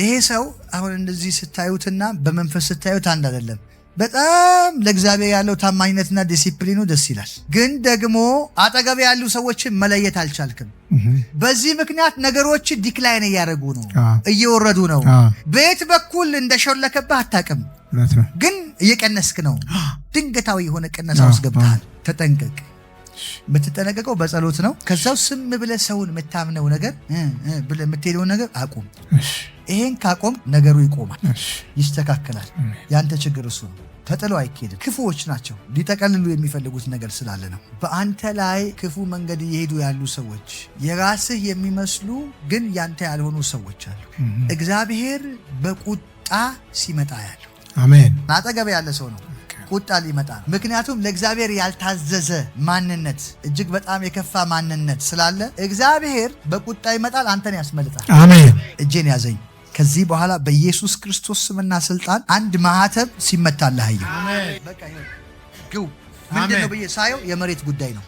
ይሄ ሰው አሁን እንደዚህ ስታዩትና በመንፈስ ስታዩት አንድ አይደለም። በጣም ለእግዚአብሔር ያለው ታማኝነትና ዲሲፕሊኑ ደስ ይላል። ግን ደግሞ አጠገብ ያሉ ሰዎችን መለየት አልቻልክም። በዚህ ምክንያት ነገሮች ዲክላይን እያደረጉ ነው፣ እየወረዱ ነው። በየት በኩል እንደሾለከብህ አታውቅም፣ ግን እየቀነስክ ነው። ድንገታዊ የሆነ ቅነሳ ውስጥ ገብተሃል። ተጠንቀቅ። የምትጠነቀቀው በጸሎት ነው። ከዛው ስም ብለህ ሰውን የምታምነው ነገር ብለህ የምትሄደው ነገር አቁም። ይሄን ካቆም ነገሩ ይቆማል፣ ይስተካከላል። ያንተ ችግር እሱ ነው። ተጥሎ አይኬድም። ክፉዎች ናቸው፣ ሊጠቀልሉ የሚፈልጉት ነገር ስላለ ነው። በአንተ ላይ ክፉ መንገድ እየሄዱ ያሉ ሰዎች፣ የራስህ የሚመስሉ ግን ያንተ ያልሆኑ ሰዎች አሉ። እግዚአብሔር በቁጣ ሲመጣ ያለው አሜን። አጠገብ ያለ ሰው ነው ቁጣ ሊመጣ ነው። ምክንያቱም ለእግዚአብሔር ያልታዘዘ ማንነት፣ እጅግ በጣም የከፋ ማንነት ስላለ እግዚአብሔር በቁጣ ይመጣል፣ አንተን ያስመልጣል። አሜን። እጄን ያዘኝ። ከዚህ በኋላ በኢየሱስ ክርስቶስ ስምና ስልጣን አንድ ማህተብ ሲመታልህ አየሁ። በቃ ግው ምንድነው ብዬ ሳየው የመሬት ጉዳይ ነው።